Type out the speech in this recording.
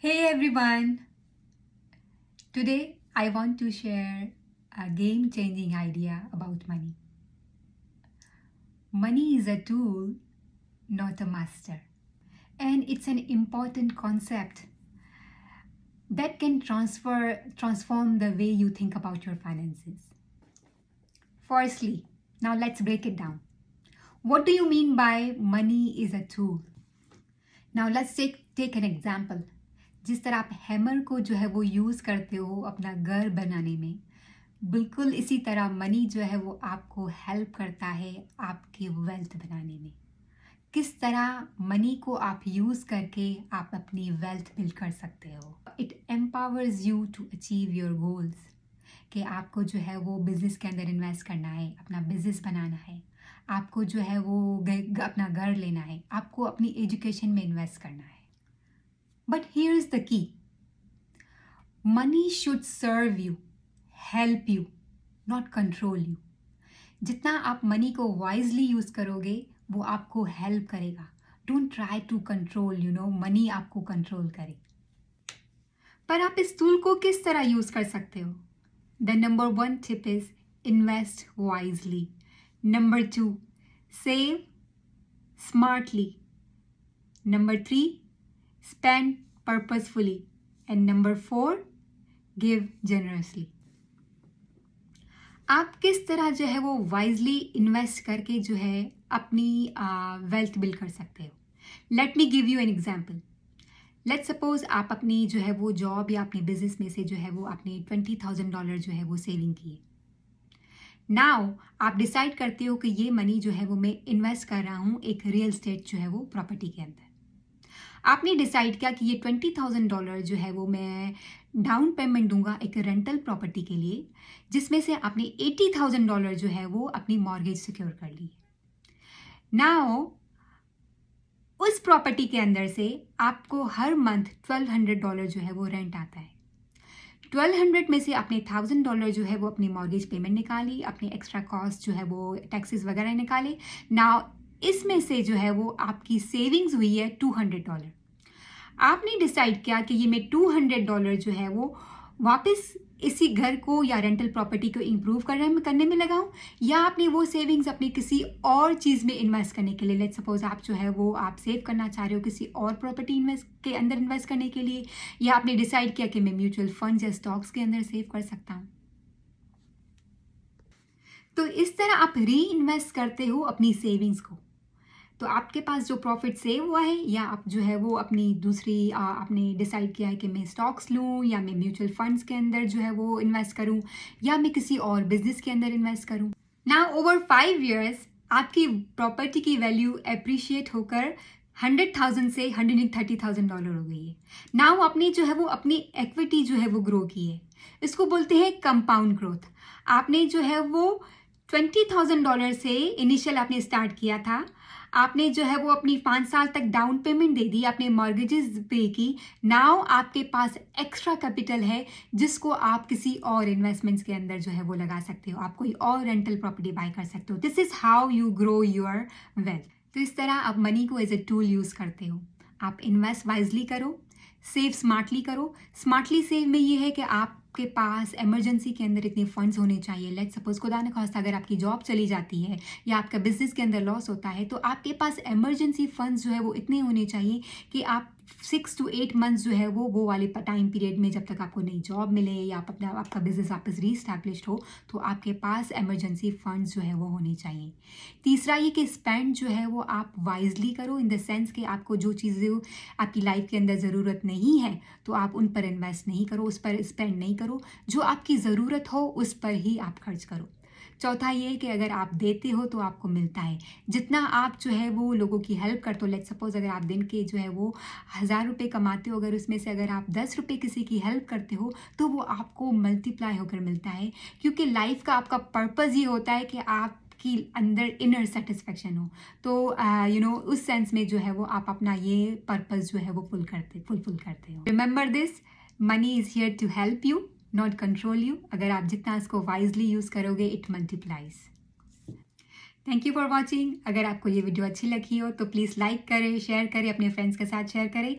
Hey everyone! Today I want to share a game changing idea about money. Money is a tool, not a master. And it's an important concept that can transform the way you think about your finances. Firstly, now let's break it down. What do you mean by money is a tool? Now let's take an example. जिस तरह आप hammer को जो है वो use करते हो अपना घर बनाने में, बिल्कुल इसी तरह मनी जो है वो आपको हेल्प करता है आपके वेल्थ बनाने में। किस तरह मनी को आप यूज़ करके आप अपनी वेल्थ बिल्ड कर सकते हो। It empowers you to achieve your goals, कि आपको जो है वो बिज़नेस के अंदर इन्वेस्ट करना है, अपना बिज़नेस बनाना है, आपको जो है वो अपना घर लेना है, आपको अपनी एजुकेशन में इन्वेस्ट करना है। But here is the key. Money should serve you, help you, not control you. जितना आप मनी को वाइजली यूज़ करोगे वो आपको हेल्प करेगा. Don't try to control, money आपको कंट्रोल करे. पर आप इस टूल को किस तरह यूज़ कर सकते हो? The number 1 tip is invest wisely. Number 2, save smartly. Number 3, spend purposefully. And number 4, give generously. आप किस तरह जो है वो वाइजली इन्वेस्ट करके जो है अपनी वेल्थ बिल्ड कर सकते हो. Let me give you an example. Let suppose आप अपनी जो है वो जॉब या अपने बिजनेस में से जो है वो आपने $20,000 जो है वो सेविंग किए. नाउ आप डिसाइड करते हो कि ये मनी जो है वो मैं इन्वेस्ट कर रहा हूँ एक रियल एस्टेट जो है वो प्रॉपर्टी के अंदर. आपने डिसाइड किया कि ये $20,000 जो है वो मैं डाउन पेमेंट दूंगा एक रेंटल प्रॉपर्टी के लिए, जिसमें से आपने $80,000 जो है वो अपनी मॉर्गेज सिक्योर कर ली. नाउ उस प्रॉपर्टी के अंदर से आपको हर मंथ $1,200 जो है वो रेंट आता है. 1,200 में से आपने $1,000 जो है वो अपनी मॉर्गेज पेमेंट निकाली, अपने एक्स्ट्रा कॉस्ट जो है वो टैक्सेस वगैरह निकाले. नाउ इसमें से जो है वो आपकी सेविंग्स हुई है $200. आपने डिसाइड किया कि ये मैं $200 जो है वो वापस इसी घर को या रेंटल प्रॉपर्टी को इम्प्रूव करने में लगाऊं, या आपने वो सेविंग्स अपनी किसी और चीज़ में इन्वेस्ट करने के लिए, लेट्स सपोज आप जो है वो आप सेव करना चाह रहे हो किसी और प्रॉपर्टी के अंदर इन्वेस्ट करने के लिए, या आपने डिसाइड किया कि मैं म्यूचुअल फंड्स या स्टॉक्स के अंदर सेव कर सकता हूँ. तो इस तरह आप री इन्वेस्ट करते हो अपनी सेविंग्स को. तो आपके पास जो प्रॉफिट सेव हुआ है, या आप जो है वो अपनी दूसरी आपने डिसाइड किया है कि मैं स्टॉक्स लूँ, या मैं म्यूचुअल फंड्स के अंदर जो है वो इन्वेस्ट करूँ, या मैं किसी और बिजनेस के अंदर इन्वेस्ट करूँ. नाउ ओवर 5 years आपकी प्रॉपर्टी की वैल्यू अप्रिशिएट होकर 100,000 से $130,000 हो गई है. नाउ आपने जो है वो अपनी इक्विटी जो है वो ग्रो की है. इसको बोलते हैं कंपाउंड ग्रोथ. आपने जो है वो $20,000 से इनिशियल आपने स्टार्ट किया था. आपने जो है वो अपनी 5 साल तक डाउन पेमेंट दे दी, आपने मॉर्गेजेस पे की. नाउ आपके पास एक्स्ट्रा कैपिटल है जिसको आप किसी और इन्वेस्टमेंट्स के अंदर जो है वो लगा सकते हो. आप कोई और रेंटल प्रॉपर्टी बाय कर सकते हो. This is how you grow your wealth. तो इस तरह आप मनी को एज ए टूल यूज करते हो. आप इन्वेस्ट वाइजली करो, सेव स्मार्टली करो. स्मार्टली सेव में ये है कि आपके पास इमरजेंसी के अंदर इतने फंड्स होने चाहिए. लेट सपोज खुदा न खास्ता अगर आपकी जॉब चली जाती है या आपका बिजनेस के अंदर लॉस होता है, तो आपके पास इमरजेंसी फंड्स जो है वो इतने होने चाहिए कि आप 6 to 8 months जो है वो वाले टाइम पीरियड में, जब तक आपको नई जॉब मिले या आपका बिजनेस वापस रीस्टैब्लिश्ड हो, तो आपके पास इमरजेंसी फंड्स जो है वो होने चाहिए. तीसरा ये कि स्पेंड जो है वो आप वाइजली करो, इन द सेंस कि आपको जो चीज़ें आपकी लाइफ के अंदर ज़रूरत नहीं है तो आप उन पर इन्वेस्ट नहीं करो, उस पर स्पेंड नहीं करो. जो आपकी ज़रूरत हो उस पर ही आप खर्च करो. चौथा ये कि अगर आप देते हो तो आपको मिलता है. जितना आप जो है वो लोगों की हेल्प करते हो, लेट्स सपोज अगर आप दिन के जो है वो 1,000 रुपये कमाते हो, अगर उसमें से अगर आप 10 रुपये किसी की हेल्प करते हो तो वो आपको मल्टीप्लाई होकर मिलता है. क्योंकि लाइफ का आपका पर्पज़ ये होता है कि आप कि अंदर इनर सेटिस्फेक्शन हो. तो उस सेंस में जो है वो आप अपना ये पर्पस जो है वो फुलफिल करते हो. Remember this, money is here to help you, not control you. अगर आप जितना इसको वाइजली यूज़ करोगे it multiplies. Thank you for watching. अगर आपको ये वीडियो अच्छी लगी हो तो प्लीज़ लाइक करें, शेयर करें, अपने फ्रेंड्स के साथ शेयर करें.